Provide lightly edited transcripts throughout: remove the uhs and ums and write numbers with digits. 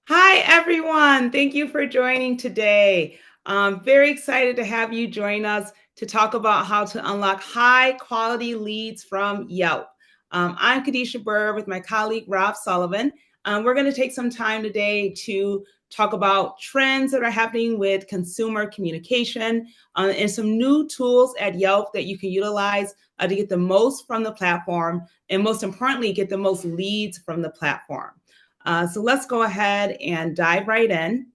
Hi, everyone. Thank you for joining today. I'm very excited to have you join us to talk about how to unlock high quality leads from Yelp. I'm Kadisha Burr with my colleague Rob Sullivan. We're going to take some time today to talk about trends that are happening with consumer communication and some new tools at Yelp that you can utilize to get the most from the platform and, most importantly, get the most leads from the platform. So let's go ahead and dive right in.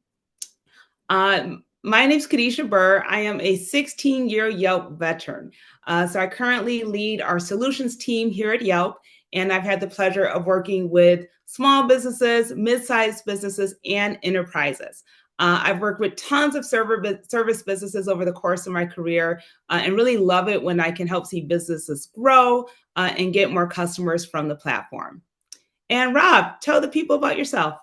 My name is Kadisha Burr. I am a 16-year Yelp veteran. So I currently lead our solutions team here at Yelp, and I've had the pleasure of working with small businesses, mid-sized businesses, and enterprises. I've worked with tons of service businesses over the course of my career and really love it when I can help see businesses grow and get more customers from the platform. And Rob, tell the people about yourself.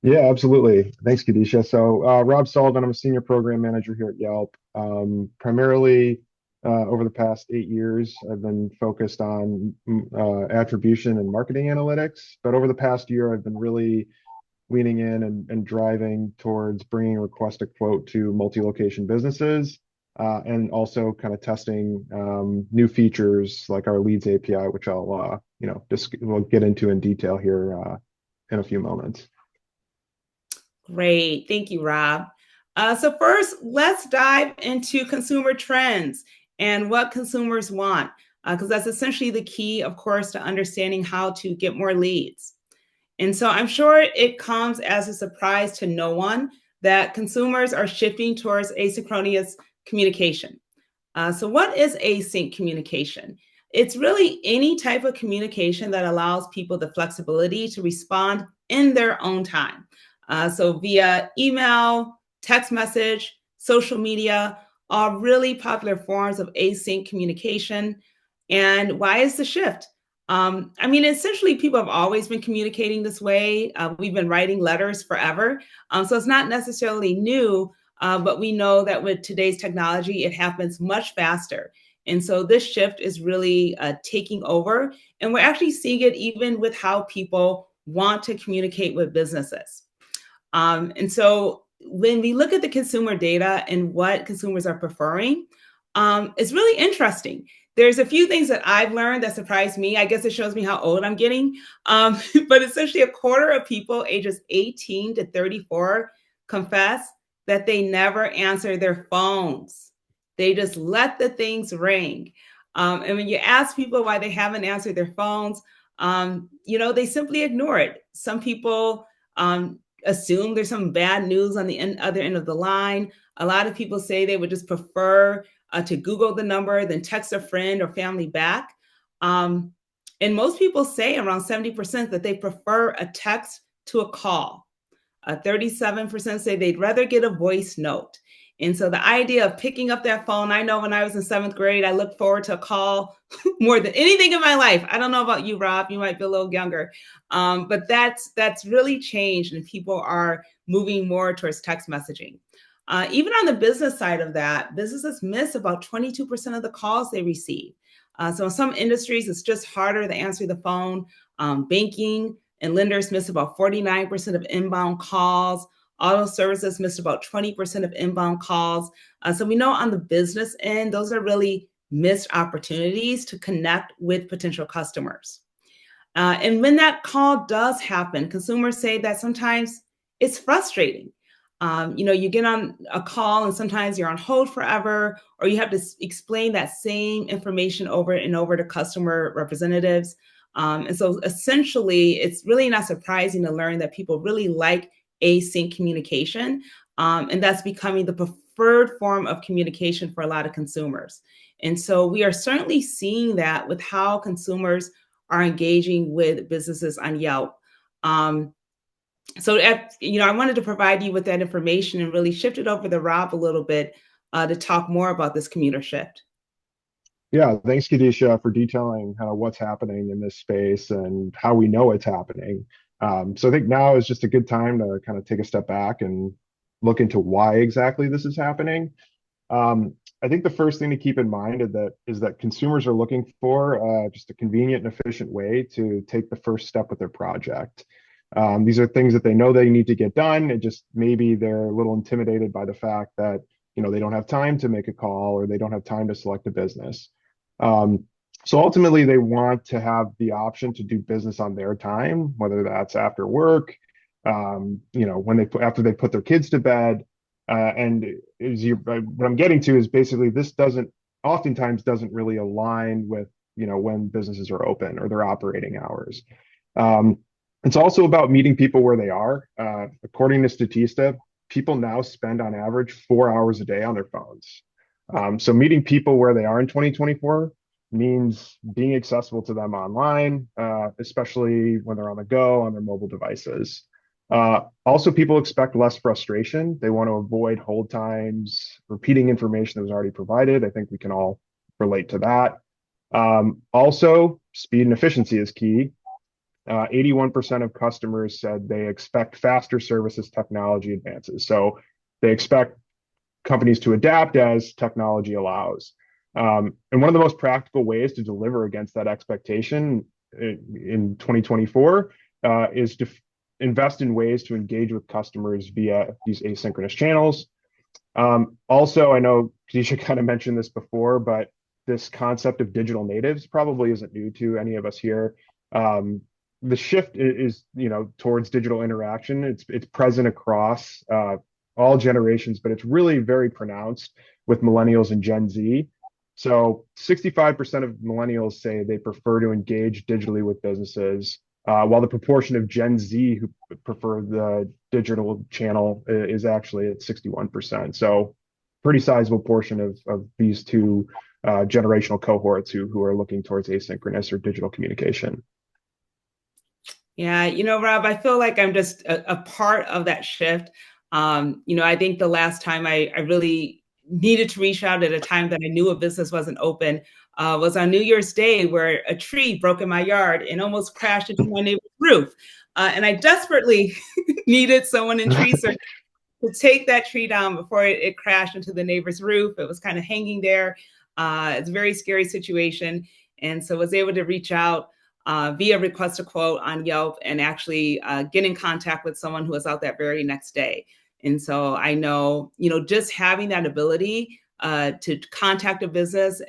Yeah, absolutely. Thanks, Kadisha. So, Rob Sullivan, I'm a senior program manager here at Yelp. Primarily, over the past 8 years, I've been focused on attribution and marketing analytics. But over the past year, I've been really leaning in and driving towards bringing request a quote to multi-location businesses, and also kind of testing new features like our Leads API, which we'll get into in detail here in a few moments. Great. Thank you, Rob. So, first, let's dive into consumer trends and what consumers want, because that's essentially the key, of course, to understanding how to get more leads. And so, I'm sure it comes as a surprise to no one that consumers are shifting towards asynchronous communication. So, what is async communication? It's really any type of communication that allows people the flexibility to respond in their own time. So, via email, text message, social media, are really popular forms of async communication. And why is the shift? Essentially, people have always been communicating this way. We've been writing letters forever. So, it's not necessarily new, but we know that with today's technology, it happens much faster. And so this shift is really taking over. And we're actually seeing it even with how people want to communicate with businesses. And so when we look at the consumer data and what consumers are preferring, it's really interesting. There's a few things that I've learned that surprised me. I guess it shows me how old I'm getting. But essentially, a quarter of people ages 18 to 34 confess that they never answer their phones. They just let the things ring. And when you ask people why they haven't answered their phones, they simply ignore it. Some people assume there's some bad news on the other end of the line. A lot of people say they would just prefer to Google the number than text a friend or family back. Um, and most people say around 70% that they prefer a text to a call. 37% say they'd rather get a voice note. And so the idea of picking up that phone, I know when I was in seventh grade, I looked forward to a call more than anything in my life. I don't know about you, Rob. You might be a little younger, but that's really changed, and people are moving more towards text messaging. Even on the business side of that, businesses miss about 22% of the calls they receive. So in some industries, it's just harder to answer the phone. Banking and lenders miss about 49% of inbound calls. Auto services missed about 20% of inbound calls. So we know on the business end, those are really missed opportunities to connect with potential customers. And when that call does happen, consumers say that sometimes it's frustrating. You get on a call and sometimes you're on hold forever, or you have to explain that same information over and over to customer representatives. And so essentially, it's really not surprising to learn that people really like async communication. And that's becoming the preferred form of communication for a lot of consumers. And so we are certainly seeing that with how consumers are engaging with businesses on Yelp. I wanted to provide you with that information and really shift it over to Rob a little bit to talk more about this commuter shift. Yeah, thanks, Kadisha, for detailing kind of what's happening in this space and how we know it's happening. So I think now is just a good time to kind of take a step back and look into why exactly this is happening. Um, I think the first thing to keep in mind is that consumers are looking for just a convenient and efficient way to take the first step with their project. These are things that they know they need to get done. It just maybe they're a little intimidated by the fact that they don't have time to make a call or they don't have time to select a business. Um, so ultimately, they want to have the option to do business on their time, whether that's after work, when after they put their kids to bed. And what I'm getting to is basically this doesn't oftentimes doesn't really align with when businesses are open or their operating hours. Um, it's also about meeting people where they are. According to Statista, people now spend on average 4 hours a day on their phones. So meeting people where they are in 2024 means being accessible to them online, especially when they're on the go on their mobile devices. Also, people expect less frustration. They want to avoid hold times, repeating information that was already provided. I think we can all relate to that. Also, speed and efficiency is key. 81% of customers said they expect faster services technology advances. So they expect companies to adapt as technology allows. And one of the most practical ways to deliver against that expectation in 2024 is to invest in ways to engage with customers via these asynchronous channels. Also, I know Keisha kind of mentioned this before, but this concept of digital natives probably isn't new to any of us here. Um, the shift is, towards digital interaction. It's present across all generations, but it's really very pronounced with millennials and Gen Z. So 65% of millennials say they prefer to engage digitally with businesses, while the proportion of Gen Z who prefer the digital channel is actually at 61%. So pretty sizable portion of these two generational cohorts who are looking towards asynchronous or digital communication. Yeah, Rob, I feel like I'm just a part of that shift. I think the last time I really needed to reach out at a time that I knew a business wasn't open was on New Year's Day, where a tree broke in my yard and almost crashed into my neighbor's roof. And I desperately needed someone in tree service to take that tree down before it crashed into the neighbor's roof. It was kind of hanging there. It's a very scary situation. And so I was able to reach out via request a quote on Yelp and actually get in contact with someone who was out that very next day. And so I know, just having that ability to contact a business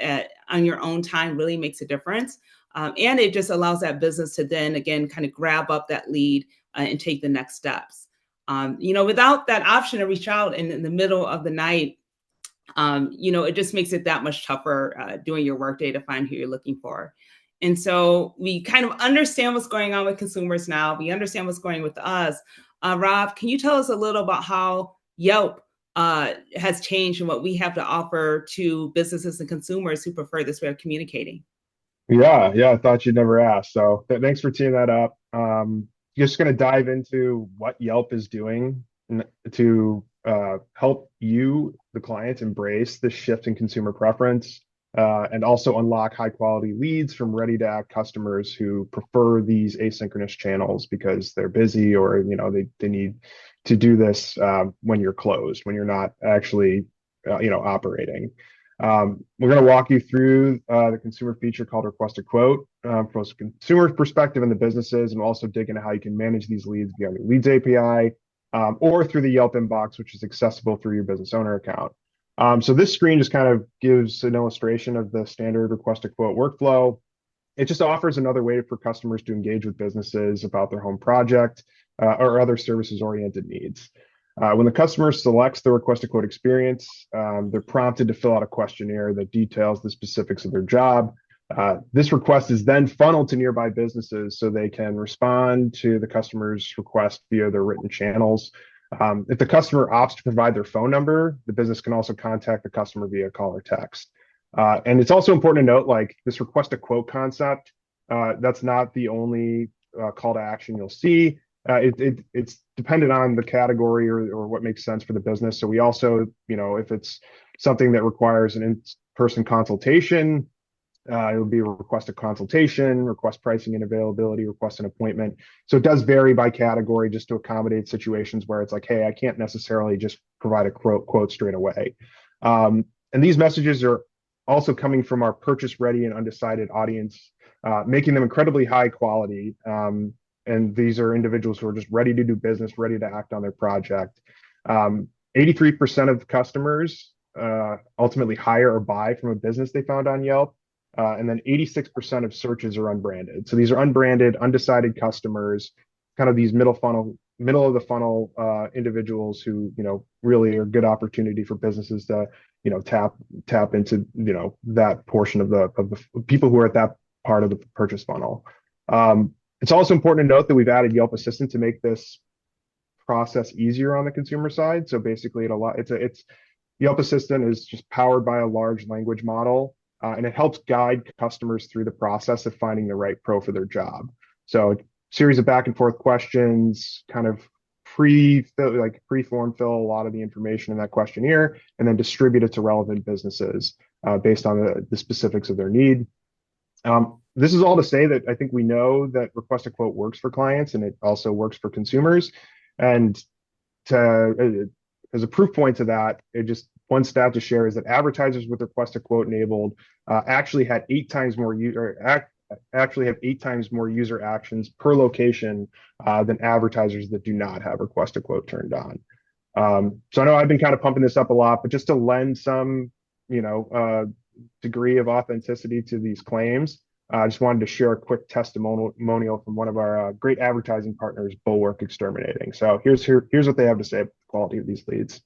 on your own time really makes a difference. And it just allows that business to then, again, kind of grab up that lead and take the next steps. Without that option to reach out in the middle of the night, it just makes it that much tougher doing your workday to find who you're looking for. And so we kind of understand what's going on with consumers now. We understand what's going with us. Rob, can you tell us a little about how Yelp has changed and what we have to offer to businesses and consumers who prefer this way of communicating? Yeah, I thought you'd never ask. So thanks for teeing that up. Just going to dive into what Yelp is doing to help you, the client, embrace this shift in consumer preference and also unlock high quality leads from ready to act customers who prefer these asynchronous channels because they're busy or they need to do this when you're closed, when you're not actually operating. We're going to walk you through the consumer feature called Request a Quote from a consumer perspective in the businesses, and we'll also dig into how you can manage these leads via the Leads API or through the Yelp inbox, which is accessible through your business owner account. So this screen just kind of gives an illustration of the standard Request a Quote workflow. It just offers another way for customers to engage with businesses about their home project or other services-oriented needs. When the customer selects the Request a Quote experience, they're prompted to fill out a questionnaire that details the specifics of their job. This request is then funneled to nearby businesses so they can respond to the customer's request via their written channels. If the customer opts to provide their phone number, the business can also contact the customer via call or text. And it's also important to note, like this Request a Quote concept, that's not the only call to action you'll see. It's dependent on the category or what makes sense for the business. So we also, if it's something that requires an in-person consultation, it would be a request a consultation, request pricing and availability, request an appointment. So it does vary by category just to accommodate situations where it's like, hey, I can't necessarily just provide a quote straight away. And these messages are also coming from our purchase ready and undecided audience, making them incredibly high quality. and these are individuals who are just ready to do business, ready to act on their project. 83% of customers ultimately hire or buy from a business they found on Yelp. And then 86% of searches are unbranded. So these are unbranded, undecided customers, kind of these middle of the funnel individuals who, really are a good opportunity for businesses to, tap into, that portion of the people who are at that part of the purchase funnel. It's also important to note that we've added Yelp Assistant to make this process easier on the consumer side. So basically, it's Yelp Assistant is just powered by a large language model, and it helps guide customers through the process of finding the right pro for their job. So, a series of back and forth questions, kind of pre-form fill a lot of the information in that questionnaire, and then distribute it to relevant businesses based on the specifics of their need. This is all to say that I think we know that Request a Quote works for clients, and it also works for consumers. And as a proof point to that, one stat to share is that advertisers with Request a Quote enabled actually have 8 times more user actions per location than advertisers that do not have Request a Quote turned on. So I know I've been kind of pumping this up a lot, but just to lend some, degree of authenticity to these claims, I just wanted to share a quick testimonial from one of our great advertising partners, Bulwark Exterminating. So here's what they have to say about the quality of these leads.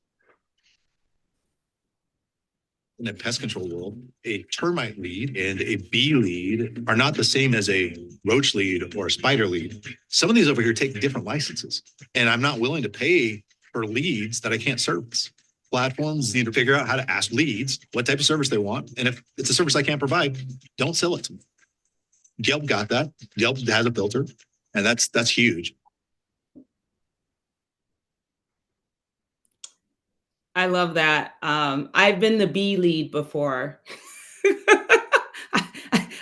In the pest control world, a termite lead and a bee lead are not the same as a roach lead or a spider lead. Some of these over here take different licenses, and I'm not willing to pay for leads that I can't service. Platforms need to figure out how to ask leads what type of service they want, and if it's a service I can't provide, don't sell it to me. Yelp got that. Yelp has a filter, and that's huge. I love that. I've been the bee lead before.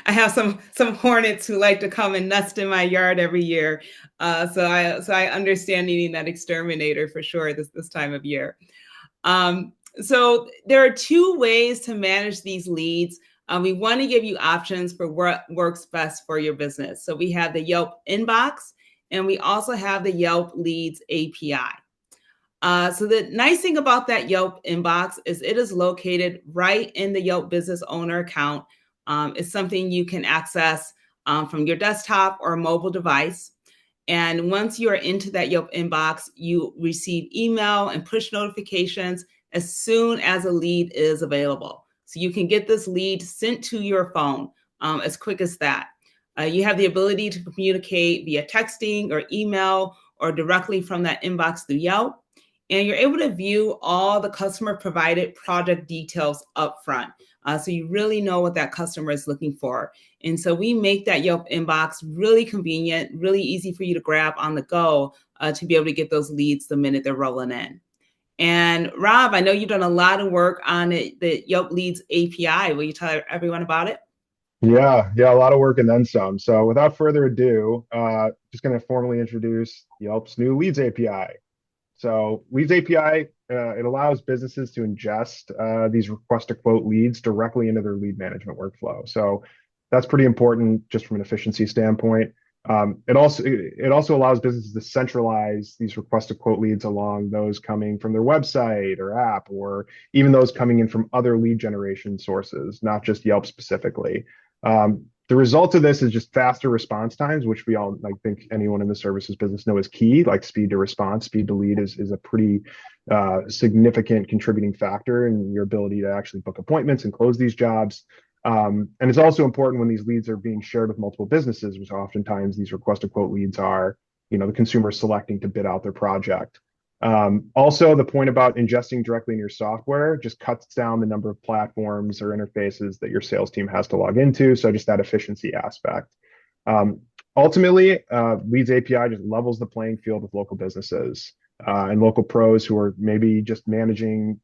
I have some hornets who like to come and nest in my yard every year. So I understand needing that exterminator for sure this time of year. So there are 2 ways to manage these leads. We want to give you options for what works best for your business. So we have the Yelp inbox, and we also have the Yelp Leads API. So the nice thing about that Yelp inbox is it is located right in the Yelp business owner account. It's something you can access from your desktop or mobile device. And once you are into that Yelp inbox, you receive email and push notifications as soon as a lead is available. So you can get this lead sent to your phone as quick as that. You have the ability to communicate via texting or email or directly from that inbox through Yelp. And you're able to view all the customer provided project details up front. So you really know what that customer is looking for. And so we make that Yelp inbox really convenient, really easy for you to grab on the go to be able to get those leads the minute they're rolling in. And Rob, I know you've done a lot of work on the Yelp Leads API. Will you tell everyone about it? Yeah, a lot of work and then some. So without further ado, just going to formally introduce Yelp's new Leads API. So Leads API, it allows businesses to ingest these Request a Quote leads directly into their lead management workflow. So that's pretty important just from an efficiency standpoint. It also allows businesses to centralize these Request a Quote leads along those coming from their website or app, or even those coming in from other lead generation sources, not just Yelp specifically. The result of this is just faster response times, which we all, I think anyone in the services business know is key. Like speed to response, speed to lead is a pretty significant contributing factor in your ability to actually book appointments and close these jobs. And it's also important when these leads are being shared with multiple businesses, which oftentimes these Request a Quote leads are, the consumer selecting to bid out their project. Also, the point about ingesting directly in your software just cuts down the number of platforms or interfaces that your sales team has to log into. So just that efficiency aspect. Ultimately, Leads API just levels the playing field with local businesses and local pros who are maybe just managing,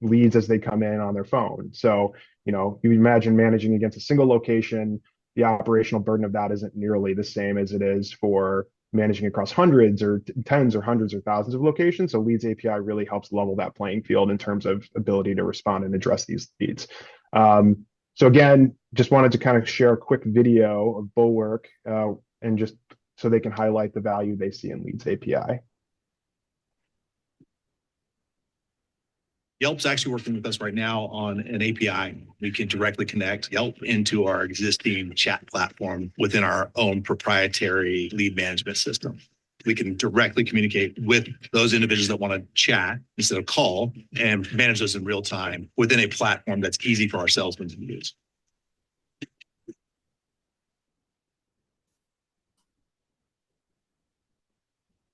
leads as they come in on their phone. So, you imagine managing against a single location, the operational burden of that isn't nearly the same as it is for managing across hundreds or tens or hundreds or thousands of locations. So Leads API really helps level that playing field in terms of ability to respond and address these leads. So again, just wanted to kind of share a quick video of Bulwark and just so they can highlight the value they see in Leads API. Yelp's actually working with us right now on an API. We can directly connect Yelp into our existing chat platform within our own proprietary lead management system. We can directly communicate with those individuals that want to chat instead of call and manage those in real time within a platform that's easy for our salesmen to use.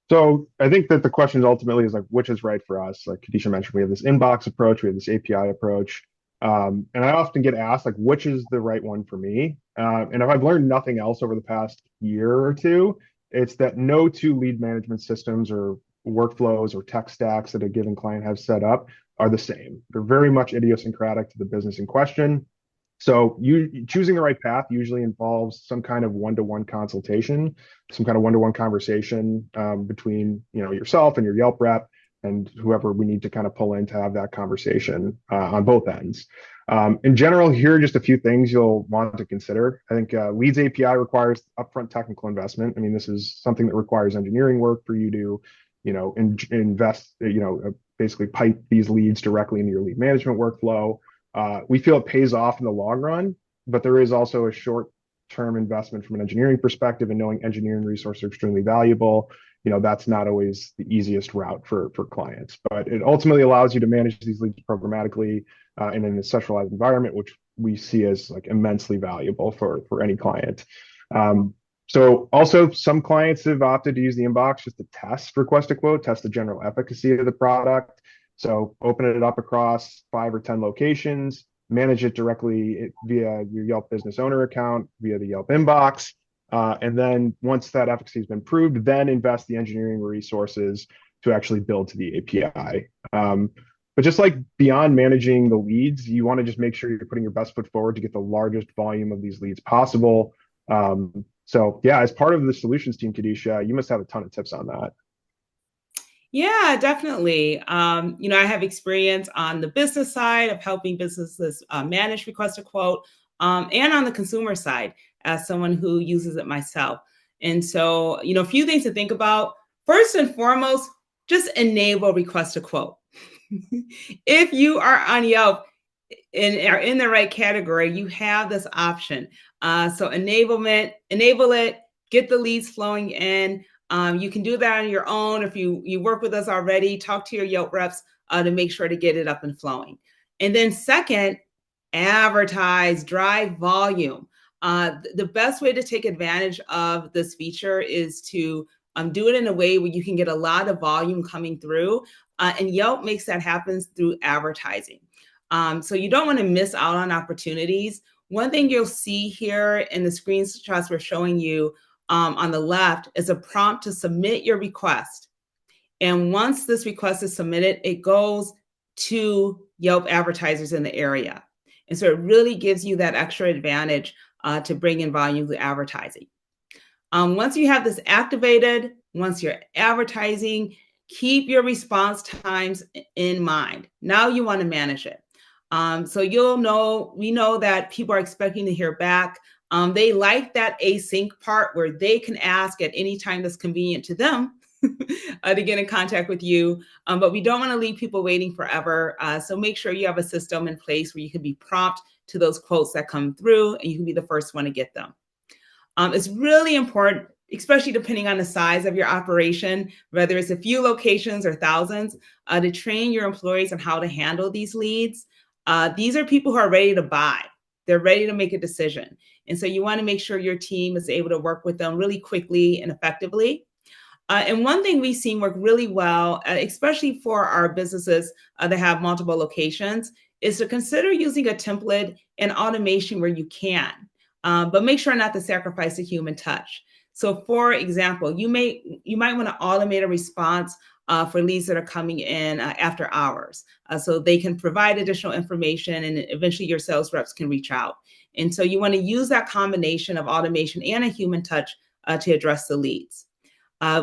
So I think that the question ultimately is like, which is right for us? Like Kadisha mentioned, we have this inbox approach, we have this API approach. And I often get asked, like, which is the right one for me? And if I've learned nothing else over the past year or two, it's that no two lead management systems or workflows or tech stacks that a given client has set up are the same. They're very much idiosyncratic to the business in question. So you choosing the right path usually involves some kind of one-to-one consultation, some kind of one-to-one conversation between yourself and your Yelp rep and whoever we need to kind of pull in to have that conversation on both ends. In general, here are just a few things you'll want to consider. I think Leads API requires upfront technical investment. I mean, this is something that requires engineering work for you to, invest, basically pipe these leads directly into your lead management workflow. We feel it pays off in the long run, but there is also a short-term investment from an engineering perspective, and knowing engineering resources are extremely valuable. That's not always the easiest route for clients, but it ultimately allows you to manage these leads programmatically and in a centralized environment, which we see as like immensely valuable for any client. So also some clients have opted to use the inbox just to test request a quote, test the general efficacy of the product. So open it up across 5 or 10 locations, manage it directly via your Yelp business owner account, via the Yelp inbox. And then once that efficacy has been proved, then invest the engineering resources to actually build to the API. But just like beyond managing the leads, you want to just make sure you're putting your best foot forward to get the largest volume of these leads possible. So yeah, as part of the solutions team, Kadisha, you must have a ton of tips on that. Yeah, definitely. I have experience on the business side of helping businesses manage request a quote, and on the consumer side as someone who uses it myself. And so, a few things to think about. First and foremost, just enable request a quote. If you are on Yelp and are in the right category, you have this option. So enable it, get the leads flowing in. You can do that on your own. If you work with us already, talk to your Yelp reps to make sure to get it up and flowing. And then second, advertise, drive volume. The best way to take advantage of this feature is to do it in a way where you can get a lot of volume coming through. And Yelp makes that happen through advertising. So you don't want to miss out on opportunities. One thing you'll see here in the screenshots we're showing you on the left is a prompt to submit your request. And once this request is submitted, it goes to Yelp advertisers in the area. And so it really gives you that extra advantage to bring in volume to advertising. Once you have this activated, once you're advertising, keep your response times in mind. Now you want to manage it. So we know that people are expecting to hear back. They like that async part where they can ask at any time that's convenient to them to get in contact with you. But we don't want to leave people waiting forever. So make sure you have a system in place where you can be prompt to those quotes that come through and you can be the first one to get them. It's really important, especially depending on the size of your operation, whether it's a few locations or thousands, to train your employees on how to handle these leads. These are people who are ready to buy. They're ready to make a decision. And so you want to make sure your team is able to work with them really quickly and effectively. And one thing we've seen work really well, especially for our businesses that have multiple locations, is to consider using a template and automation where you can, but make sure not to sacrifice the human touch. So for example, you might want to automate a response for leads that are coming in after hours. So they can provide additional information and eventually your sales reps can reach out. And so you want to use that combination of automation and a human touch to address the leads.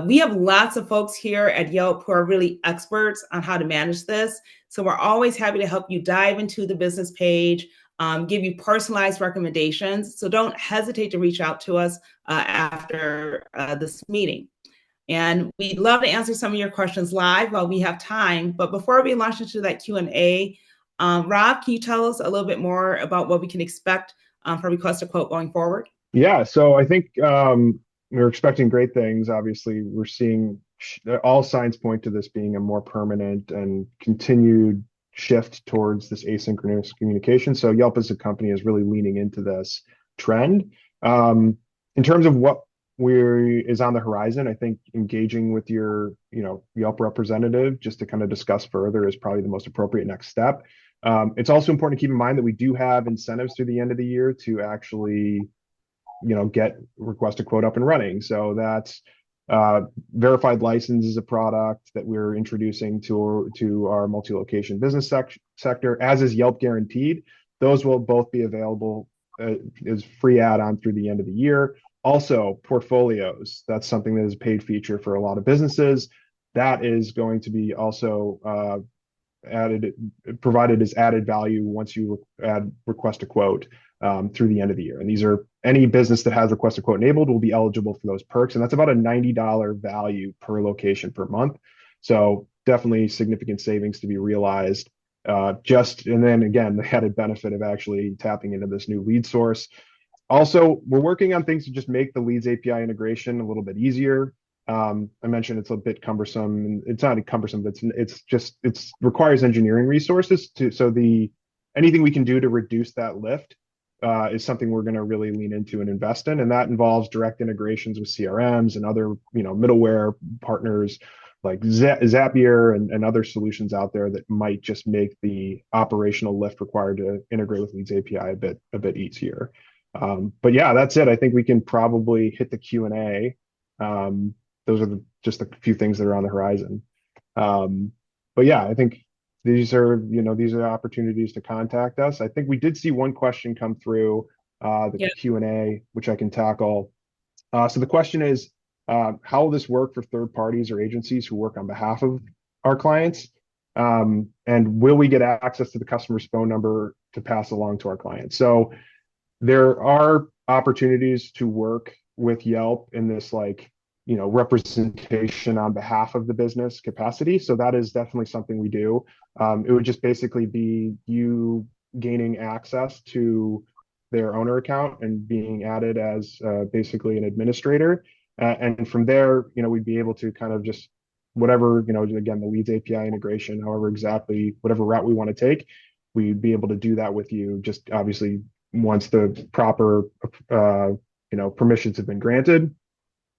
We have lots of folks here at Yelp who are really experts on how to manage this. So we're always happy to help you dive into the business page, give you personalized recommendations. So don't hesitate to reach out to us after this meeting. And we'd love to answer some of your questions live while we have time. But before we launch into that Q&A, Rob, can you tell us a little bit more about what we can expect for Request a Quote going forward? Yeah, so I think we're expecting great things. Obviously, we're seeing all signs point to this being a more permanent and continued shift towards this asynchronous communication. So Yelp as a company is really leaning into this trend. In terms of what is on the horizon, I think engaging with your, Yelp representative just to kind of discuss further is probably the most appropriate next step. It's also important to keep in mind that we do have incentives through the end of the year to actually get Request a Quote up and running. So that's verified license is a product that we're introducing to our multi-location business sector, as is Yelp Guaranteed. Those will both be available as free add-on through the end of the year. Also, portfolios. That's something that is a paid feature for a lot of businesses. That is going to be also provided as added value once you Request a Quote through the end of the year. And these are any business that has Request a Quote enabled will be eligible for those perks. And that's about a $90 value per location per month. So definitely significant savings to be realized. And then again, the added benefit of actually tapping into this new lead source. Also, we're working on things to just make the Leads API integration a little bit easier. I mentioned it's a bit cumbersome. It's not cumbersome, but it requires engineering resources anything we can do to reduce that lift is something we're going to really lean into and invest in, and that involves direct integrations with CRMs and other middleware partners like Zapier and other solutions out there that might just make the operational lift required to integrate with Leads API a bit easier. But yeah, that's it. I think we can probably hit the Q&A. Those are just a few things that are on the horizon. But yeah, I think these are opportunities to contact us. I think we did see one question come through the Q&A, which I can tackle. So the question is, how will this work for third parties or agencies who work on behalf of our clients? And will we get access to the customer's phone number to pass along to our clients? So there are opportunities to work with Yelp in this representation on behalf of the business capacity. So that is definitely something we do. It would just basically be you gaining access to their owner account and being added as basically an administrator. And from there, we'd be able to kind of just whatever, again, the Leads API integration, whatever route we want to take, we'd be able to do that with you, just obviously once the proper, permissions have been granted.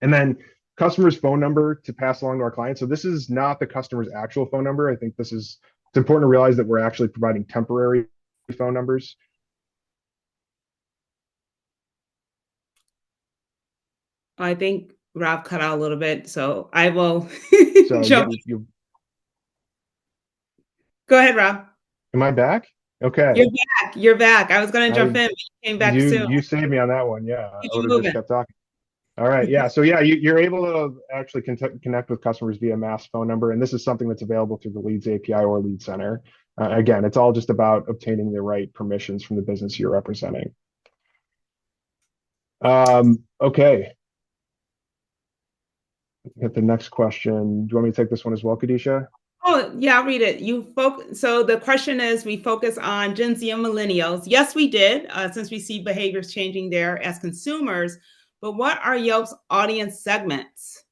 And then customer's phone number to pass along to our clients. So this is not the customer's actual phone number. I think it's important to realize that we're actually providing temporary phone numbers. I think Rob cut out a little bit, so I will jump. Go ahead, Rob. Am I back? Okay. You're back. I was going to jump in, but you came back soon. You saved me on that one. Yeah, I would have just kept talking. All right. Yeah. So yeah, you're able to actually connect with customers via mass phone number. And this is something that's available through the Leads API or Lead Center. Again, it's all just about obtaining the right permissions from the business you're representing. Okay. Get the next question. Do you want me to take this one as well, Kadisha? Oh, yeah, I'll read it. So the question is, we focus on Gen Z and millennials. Yes, we did, since we see behaviors changing there as consumers. But what are Yelp's audience segments?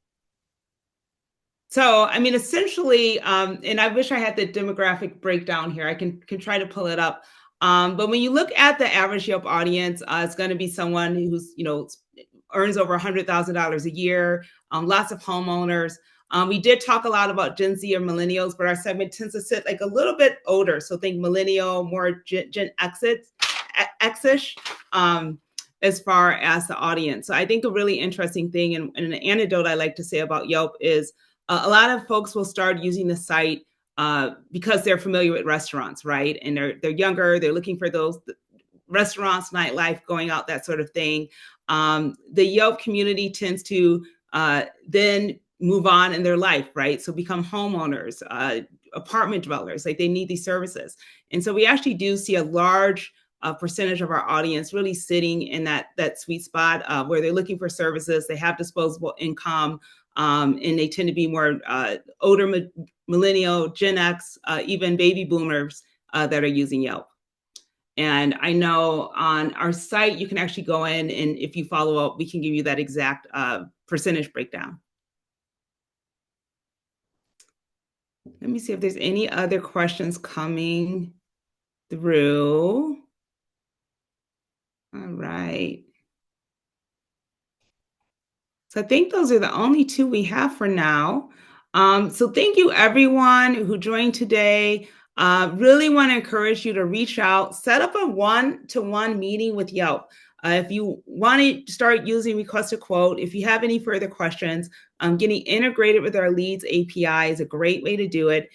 So, I mean, essentially, and I wish I had the demographic breakdown here. I can try to pull it up. But when you look at the average Yelp audience, it's going to be someone who's, earns over $100,000 a year, lots of homeowners. We did talk a lot about Gen Z or millennials, but our segment tends to sit a little bit older. So think millennial, more Gen X-ish, as far as the audience. So I think a really interesting thing and an anecdote I like to say about Yelp is a lot of folks will start using the site because they're familiar with restaurants, right? And they're younger, they're looking for those restaurants, nightlife, going out, that sort of thing. The Yelp community tends to then move on in their life, right? So become homeowners, apartment dwellers, they need these services. And so we actually do see a large percentage of our audience really sitting in that sweet spot where they're looking for services, they have disposable income, and they tend to be more older millennial, Gen X, even baby boomers that are using Yelp. And I know on our site, you can actually go in, and if you follow up, we can give you that exact percentage breakdown. Let me see if there's any other questions coming through. All right. So I think those are the only two we have for now. So thank you everyone who joined today. Really want to encourage you to reach out, set up a one-to-one meeting with Yelp. If you want to start using Request a Quote, if you have any further questions, getting integrated with our Leads API is a great way to do it.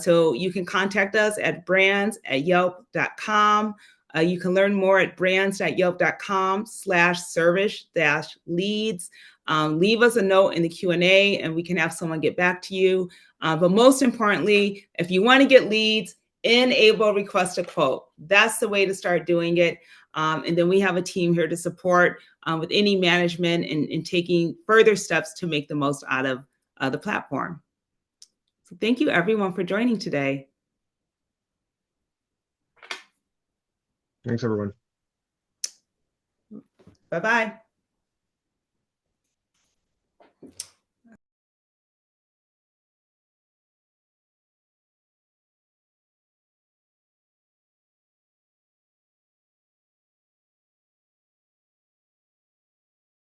So you can contact us at brands@yelp.com. You can learn more at brands.yelp.com/service-leads. Leave us a note in the Q&A and we can have someone get back to you. But most importantly, if you want to get leads, enable Request a Quote. That's the way to start doing it. And then we have a team here to support with any management and taking further steps to make the most out of the platform. So thank you everyone for joining today. Thanks, everyone. Bye-bye.